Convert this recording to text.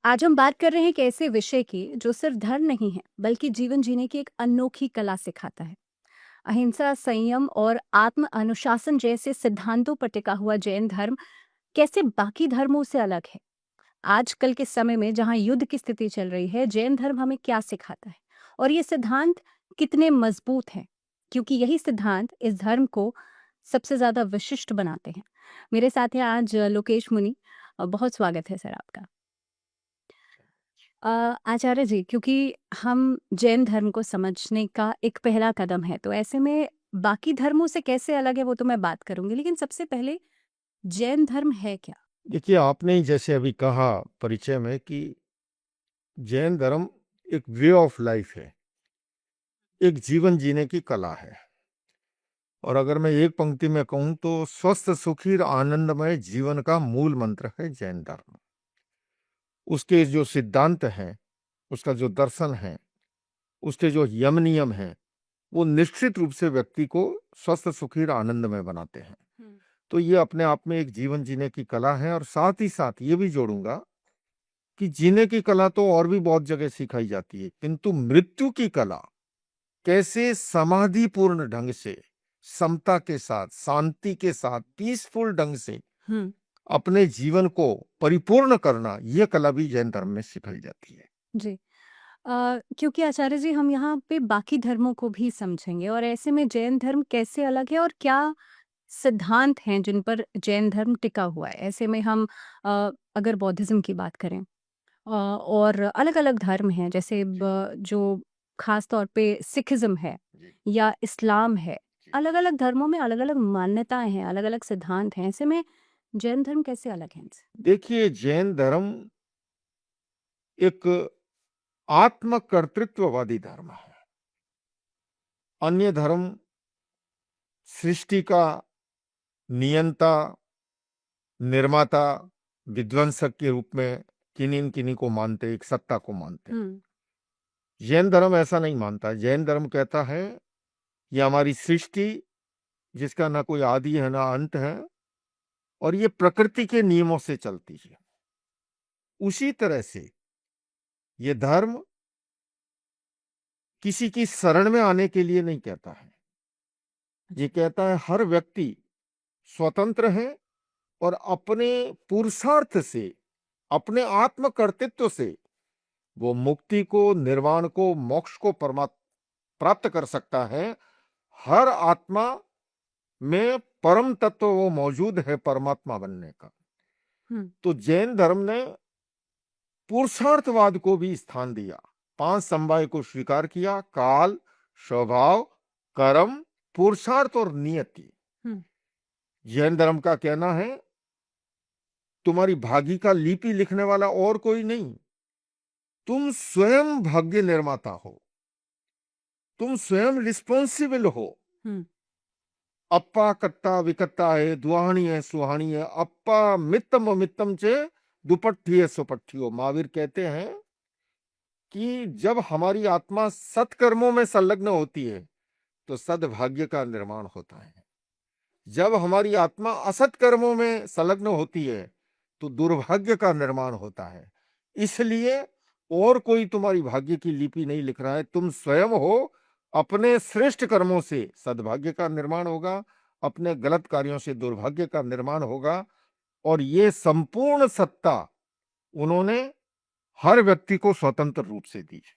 आज हम बात कर रहे हैं एक ऐसे विषय की जो सिर्फ धर्म नहीं है बल्कि जीवन जीने की एक अनोखी कला सिखाता है। अहिंसा, संयम और आत्म अनुशासन जैसे सिद्धांतों पर टिका हुआ जैन धर्म कैसे बाकी धर्मों से अलग है। आजकल के समय में जहां युद्ध की स्थिति चल रही है, जैन धर्म हमें क्या सिखाता है और ये सिद्धांत कितने मजबूत हैं, क्योंकि यही सिद्धांत इस धर्म को सबसे ज्यादा विशिष्ट बनाते हैं। मेरे साथ हैं आज लोकेश मुनि। बहुत स्वागत है सर आपका। अ, आचार्य जी, क्योंकि हम जैन धर्म को समझने का एक पहला कदम है, तो ऐसे में बाकी धर्मों से कैसे अलग है वो तो मैं बात करूंगी, लेकिन सबसे पहले जैन धर्म है क्या? देखिए, आपने ही जैसे अभी कहा परिचय में कि जैन धर्म एक वे ऑफ लाइफ है, एक जीवन जीने की कला है। और अगर मैं एक पंक्ति में कहूं तो स्वस्थ, सुखी और आनंदमय जीवन का मूल मंत्र है जैन धर्म। उसके जो सिद्धांत हैं, उसका जो दर्शन है, उसके जो यम नियम हैं, वो निश्चित रूप से व्यक्ति को स्वस्थ, सुखी और आनंदमय बनाते हैं। तो ये अपने आप में एक जीवन जीने की कला है। और साथ ही साथ ये भी जोड़ूंगा कि जीने की कला तो और भी बहुत जगह सिखाई जाती है, किंतु मृत्यु की कला कैसे समाधिपूर्ण ढंग से, समता के साथ, शांति के साथ, पीसफुल ढंग से हम्म। अपने जीवन को परिपूर्ण करना, यह कला भी जैन धर्म में सिखाई जाती है। जी। क्योंकि आचार्य जी, हम यहाँ पे बाकी धर्मों को भी समझेंगे और ऐसे में जैन धर्म कैसे अलग है और क्या सिद्धांत हैं जिन पर जैन धर्म टिका हुआ है। ऐसे में हम अगर बौद्धिज्म की बात करें, और अलग-अलग धर्म हैं, जैसे जो खास तौर पे सिखिज़्म है जी, या इस्लाम है। जी। अलग-अलग धर्मों में अलग-अलग मान्यताएँ हैं, अलग-अलग सिद्धांत हैं। ऐसे में जैन धर्म कैसे अलग है इनसे? देखिए, जैन धर्म एक आत्म कर्तृत्ववादी धर्म है। अन्य धर्म सृष्टि का नियंता, निर्माता, विध्वंसक के रूप में किन्हीं किन्हीं को मानते, एक सत्ता को मानते। हुँ। जैन धर्म ऐसा नहीं मानता। जैन धर्म कहता है ये हमारी सृष्टि, जिसका ना कोई आदि है ना अंत है, और ये प्रकृति के नियमों से चलती है। उसी तरह से ये धर्म किसी की शरण में आने के लिए नहीं कहता है। ये कहता है हर व्यक्ति स्वतंत्र है और अपने पुरुषार्थ से, अपने आत्म कर्तृत्व से वो मुक्ति को, निर्वाण को, मोक्ष को प्राप्त कर सकता है। हर आत्मा में परम तत्व वो मौजूद है परमात्मा बनने का। हुँ। तो जैन धर्म ने पुरुषार्थवाद को भी स्थान दिया, पांच समवाय को स्वीकार किया: काल, स्वभाव, कर्म, पुरुषार्थ और नियति। हुँ। जैन धर्म का कहना है तुम्हारी भाग्य का लिपि लिखने वाला और कोई नहीं, तुम स्वयं भाग्य निर्माता हो, तुम स्वयं रिस्पॉन्सिबल हो। हुँ। अप्पा कट्टा विकट्टा है, दुहानी है सुहानी है, अप्पा मित्तम मित्तम चे दुपट्ठी है सुपट्ठियो। महावीर कहते हैं कि जब हमारी आत्मा सत्कर्मों में संलग्न होती है तो सद्भाग्य का निर्माण होता है। जब हमारी आत्मा असत कर्मों में संलग्न होती है तो दुर्भाग्य का निर्माण होता है। इसलिए और कोई तुम्हारी भाग्य की लिपि नहीं लिख रहा है, तुम स्वयं हो। अपने श्रेष्ठ कर्मों से सद्भाग्य का निर्माण होगा, अपने गलत कार्यों से दुर्भाग्य का निर्माण होगा। और ये संपूर्ण सत्ता उन्होंने हर व्यक्ति को स्वतंत्र रूप से दी है।